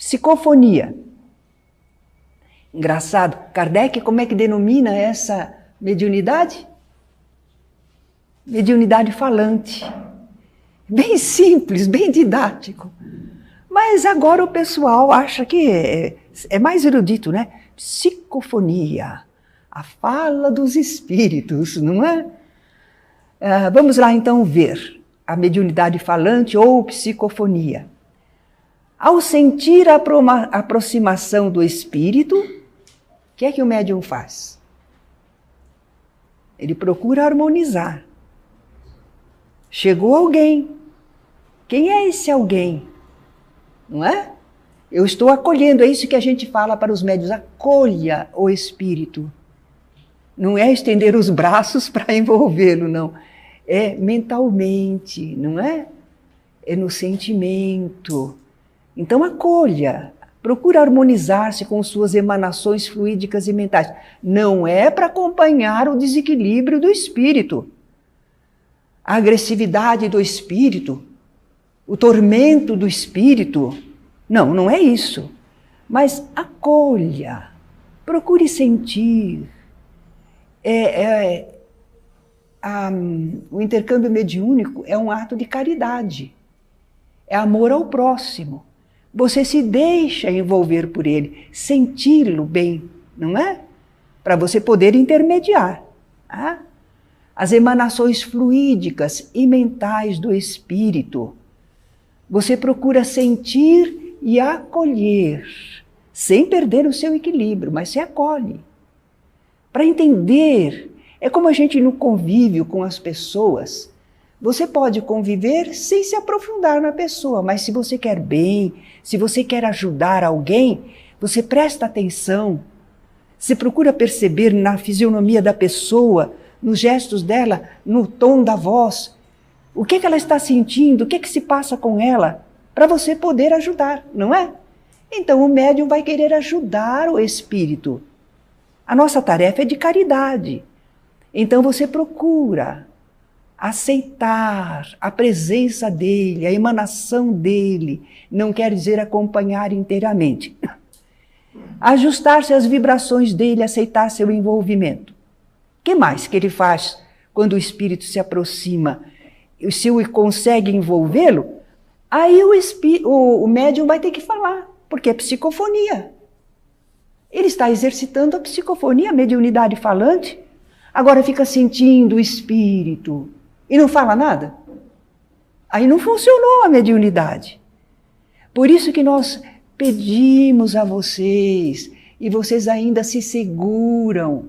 Psicofonia. Engraçado, Kardec, como é que denomina essa mediunidade? Mediunidade falante. Bem simples, bem didático. Mas agora o pessoal acha que é mais erudito, né? Psicofonia, a fala dos espíritos, não é? Vamos lá então ver a mediunidade falante ou psicofonia. Ao sentir a aproximação do espírito, o que é que o médium faz? Ele procura harmonizar. Chegou alguém. Quem é esse alguém? Não é? Eu estou acolhendo, é isso que a gente fala para os médiuns, acolha o espírito. Não é estender os braços para envolvê-lo, não. É mentalmente, não é? É no sentimento. Então acolha, procura harmonizar-se com suas emanações fluídicas e mentais. Não é para acompanhar o desequilíbrio do espírito, a agressividade do espírito, o tormento do espírito. Não, não é isso. Mas acolha, procure sentir. O intercâmbio mediúnico é um ato de caridade, é amor ao próximo. Você se deixa envolver por ele, senti-lo bem, não é? Para você poder intermediar. Tá? As emanações fluídicas e mentais do espírito. Você procura sentir e acolher, sem perder o seu equilíbrio, mas se acolhe. Para entender, é como a gente no convívio com as pessoas. Você pode conviver sem se aprofundar na pessoa, mas se você quer bem, se você quer ajudar alguém, você presta atenção, você procura perceber na fisionomia da pessoa, nos gestos dela, no tom da voz, o que ela está sentindo, o que se passa com ela, para você poder ajudar, não é? Então o médium vai querer ajudar o espírito. A nossa tarefa é de caridade. Então você procura aceitar a presença dele, a emanação dele, não quer dizer acompanhar inteiramente. Ajustar-se às vibrações dele, aceitar seu envolvimento. O que mais que ele faz quando o espírito se aproxima? Se consegue envolvê-lo, aí o médium vai ter que falar, porque é psicofonia. Ele está exercitando a psicofonia, a mediunidade falante. Agora fica sentindo o espírito e não fala nada. Aí não funcionou a mediunidade. Por isso que nós pedimos a vocês, e vocês ainda se seguram,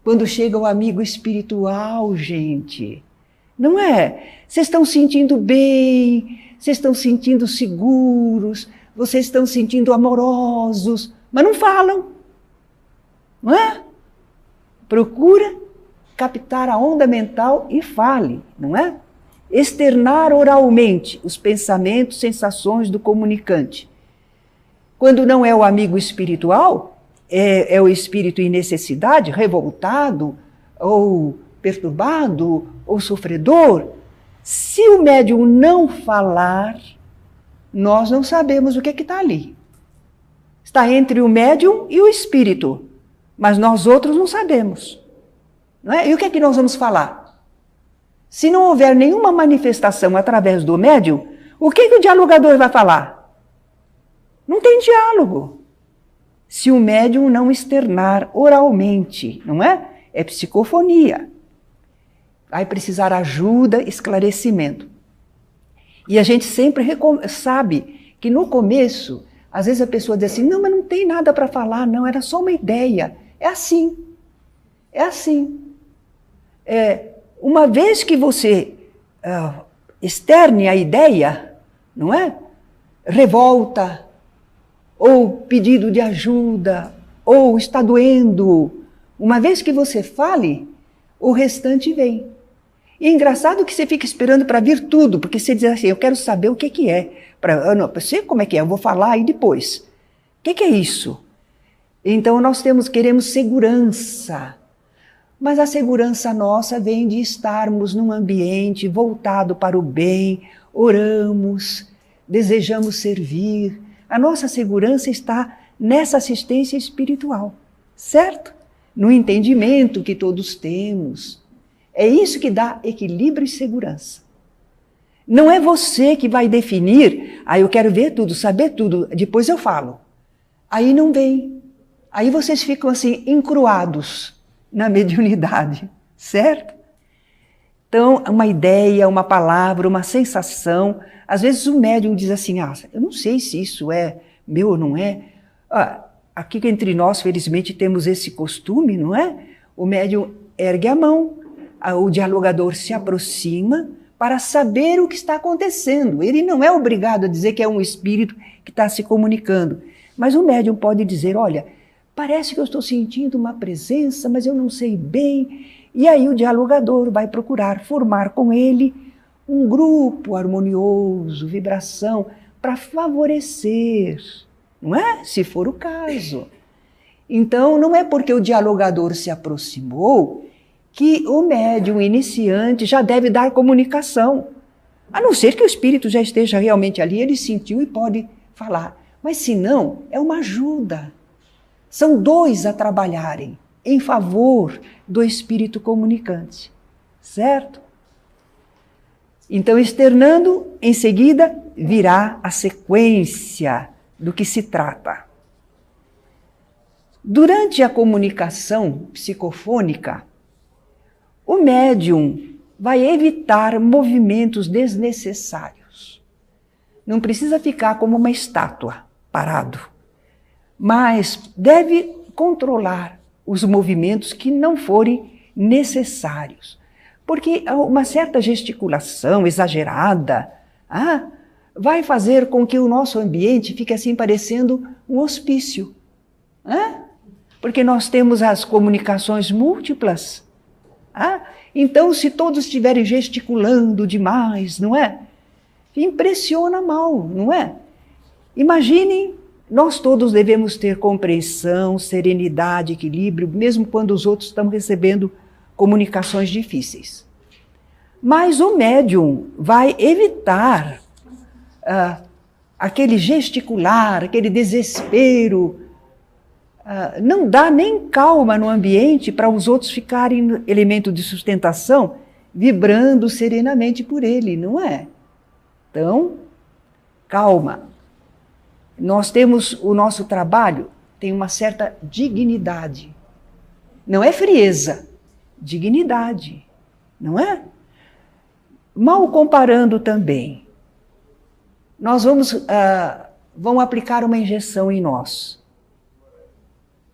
quando chega o amigo espiritual, gente. Não é? Vocês estão sentindo bem, vocês estão sentindo seguros, vocês estão sentindo amorosos, mas não falam. Não é? Procura captar a onda mental e fale, não é? Externar oralmente os pensamentos, sensações do comunicante. Quando não é o amigo espiritual, é o espírito em necessidade, revoltado, ou perturbado, ou sofredor. Se o médium não falar, nós não sabemos o que está ali. Está entre o médium e o espírito, mas nós outros não sabemos. Não é? E o que é que nós vamos falar? Se não houver nenhuma manifestação através do médium, o que o dialogador vai falar? Não tem diálogo. Se o médium não externar oralmente, não é? É psicofonia. Vai precisar ajuda, esclarecimento. E a gente sempre sabe que no começo, às vezes a pessoa diz assim, não, mas não tem nada para falar, não, era só uma ideia. É assim. É assim. Uma vez que você externe a ideia, não é? Revolta, ou pedido de ajuda, ou está doendo. Uma vez que você fale, o restante vem. E é engraçado que você fica esperando para vir tudo, porque você diz assim, eu quero saber o que é. Não sei como é que é, eu vou falar aí depois. O que é isso? Então nós queremos segurança. Mas a segurança nossa vem de estarmos num ambiente voltado para o bem, oramos, desejamos servir, A nossa segurança está nessa assistência espiritual, certo? No entendimento que todos temos. É isso que dá equilíbrio e segurança. Não é você que vai definir, eu quero ver tudo, saber tudo, depois eu falo. Aí não vem. Aí vocês ficam assim, encruados na mediunidade, certo? Então, uma ideia, uma palavra, uma sensação. Às vezes o médium diz assim, eu não sei se isso é meu ou não é. Aqui entre nós, felizmente, temos esse costume, não é? O médium ergue a mão, o dialogador se aproxima para saber o que está acontecendo. Ele não é obrigado a dizer que é um espírito que está se comunicando. Mas o médium pode dizer, olha, parece que eu estou sentindo uma presença, mas eu não sei bem. E aí o dialogador vai procurar formar com ele um grupo harmonioso, vibração, para favorecer, não é? Se for o caso. Então, não é porque o dialogador se aproximou que o médium iniciante já deve dar comunicação. A não ser que o espírito já esteja realmente ali, ele sentiu e pode falar. Mas se não, é uma ajuda. São dois a trabalharem em favor do espírito comunicante, certo? Então, externando, em seguida, virá a sequência do que se trata. Durante a comunicação psicofônica, o médium vai evitar movimentos desnecessários. Não precisa ficar como uma estátua, parado, mas deve controlar os movimentos que não forem necessários. Porque uma certa gesticulação exagerada vai fazer com que o nosso ambiente fique assim parecendo um hospício. Porque nós temos as comunicações múltiplas. Então, se todos estiverem gesticulando demais, não é? Impressiona mal, não é? Imaginem, nós todos devemos ter compreensão, serenidade, equilíbrio, mesmo quando os outros estão recebendo comunicações difíceis. Mas o médium vai evitar aquele gesticular, aquele desespero. Não dá nem calma no ambiente para os outros ficarem elemento de sustentação, vibrando serenamente por ele, não é? Então, calma. Nós temos o nosso trabalho, tem uma certa dignidade. Não é frieza, dignidade, não é? Mal comparando também, nós vamos aplicar uma injeção em nós.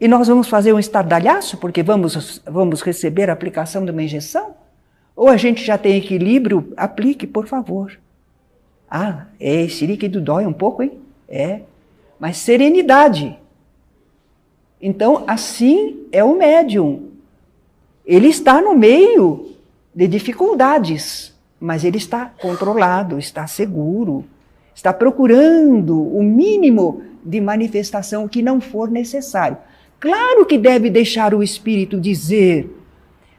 E nós vamos fazer um estardalhaço porque vamos receber a aplicação de uma injeção? Ou a gente já tem equilíbrio? Aplique, por favor. Esse líquido dói um pouco, hein? Mas serenidade. Então, assim é o médium. Ele está no meio de dificuldades, mas ele está controlado, está seguro, está procurando o mínimo de manifestação que não for necessário. Claro que deve deixar o espírito dizer.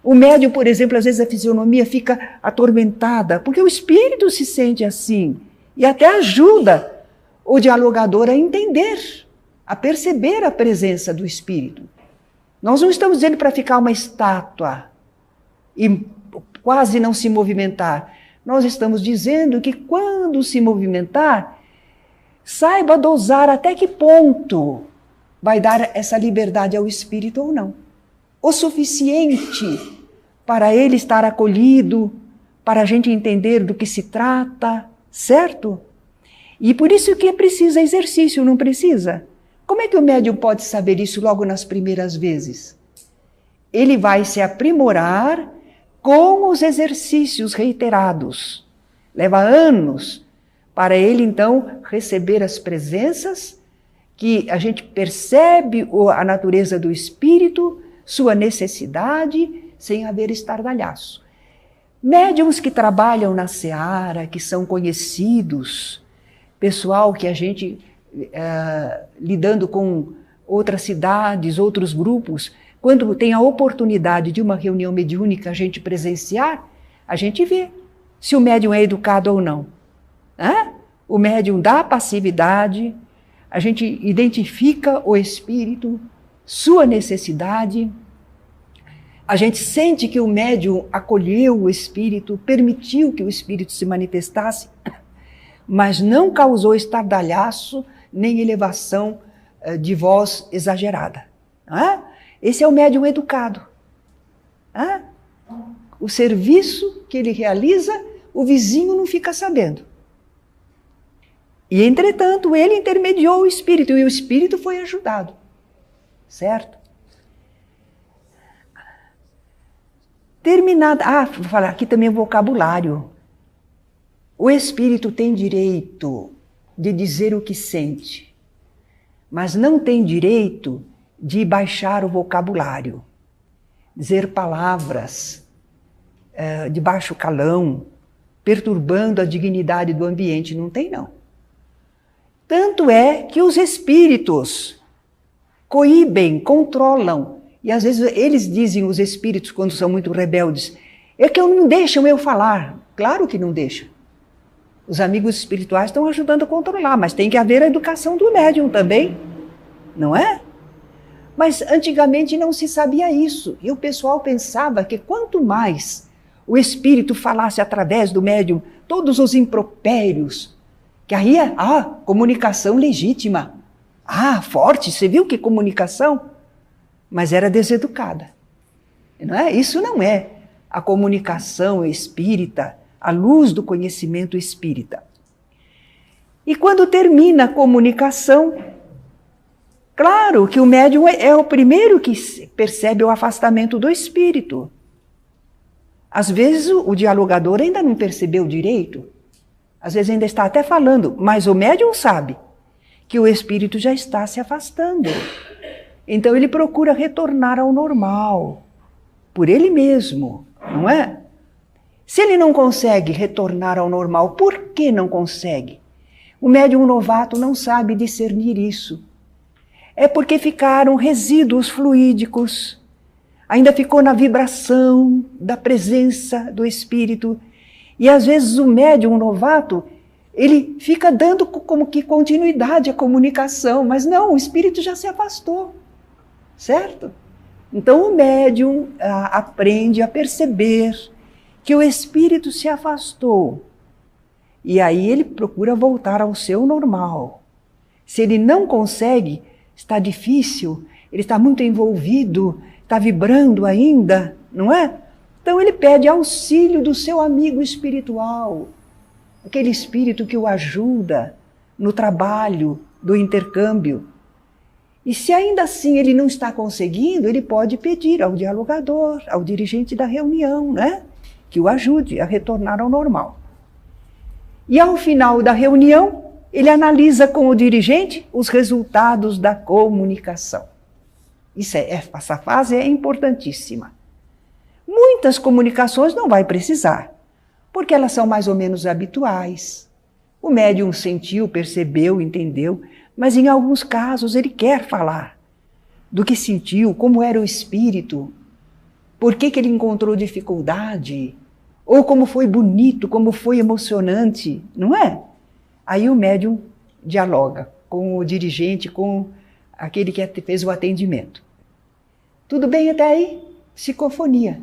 O médium, por exemplo, às vezes a fisionomia fica atormentada, porque o espírito se sente assim, e até ajuda o dialogador a entender, a perceber a presença do espírito. Nós não estamos dizendo para ficar uma estátua e quase não se movimentar. Nós estamos dizendo que quando se movimentar, saiba dosar até que ponto vai dar essa liberdade ao espírito ou não. O suficiente para ele estar acolhido, para a gente entender do que se trata, certo? E por isso que precisa exercício, não precisa? Como é que o médium pode saber isso logo nas primeiras vezes? Ele vai se aprimorar com os exercícios reiterados. Leva anos para ele, então, receber as presenças que a gente percebe a natureza do espírito, sua necessidade, sem haver estardalhaço. Médiuns que trabalham na seara, que são conhecidos, pessoal que a gente, lidando com outras cidades, outros grupos, quando tem a oportunidade de uma reunião mediúnica a gente presenciar, a gente vê se o médium é educado ou não. O médium dá passividade, a gente identifica o espírito, sua necessidade, a gente sente que o médium acolheu o espírito, permitiu que o espírito se manifestasse, mas não causou estardalhaço nem elevação de voz exagerada. Esse é o médium educado. O serviço que ele realiza, o vizinho não fica sabendo. E, entretanto, ele intermediou o espírito, e o espírito foi ajudado. Certo? Terminada. Vou falar aqui também o vocabulário. O espírito tem direito de dizer o que sente, mas não tem direito de baixar o vocabulário, dizer palavras de baixo calão, perturbando a dignidade do ambiente. Não tem, não. Tanto é que os espíritos coíbem, controlam, e às vezes eles dizem, os espíritos, quando são muito rebeldes, é que não deixam eu falar. Claro que não deixam. Os amigos espirituais estão ajudando a controlar, mas tem que haver a educação do médium também, não é? Mas antigamente não se sabia isso, e o pessoal pensava que quanto mais o espírito falasse através do médium todos os impropérios, que aí é comunicação legítima. Forte, você viu que comunicação? Mas era deseducada. Não é? Isso não é a comunicação espírita, a luz do conhecimento espírita. E quando termina a comunicação, claro que o médium é o primeiro que percebe o afastamento do espírito. Às vezes o dialogador ainda não percebeu direito, às vezes ainda está até falando, mas o médium sabe que o espírito já está se afastando. Então ele procura retornar ao normal, por ele mesmo, não é? Se ele não consegue retornar ao normal, por que não consegue? O médium novato não sabe discernir isso. É porque ficaram resíduos fluídicos, ainda ficou na vibração da presença do espírito. E às vezes o médium novato, ele fica dando como que continuidade à comunicação, mas não, o espírito já se afastou, certo? Então o médium aprende a perceber que o espírito se afastou. E aí ele procura voltar ao seu normal. Se ele não consegue, está difícil, ele está muito envolvido, está vibrando ainda, não é? Então ele pede auxílio do seu amigo espiritual, aquele espírito que o ajuda no trabalho do intercâmbio. E se ainda assim ele não está conseguindo, ele pode pedir ao dialogador, ao dirigente da reunião, né, que o ajude a retornar ao normal. E ao final da reunião, ele analisa com o dirigente os resultados da comunicação. Essa fase é importantíssima. Muitas comunicações não vai precisar, porque elas são mais ou menos habituais. O médium sentiu, percebeu, entendeu, mas em alguns casos ele quer falar do que sentiu, como era o espírito, por que ele encontrou dificuldade, ou como foi bonito, como foi emocionante, não é? Aí o médium dialoga com o dirigente, com aquele que fez o atendimento. Tudo bem até aí? Psicofonia.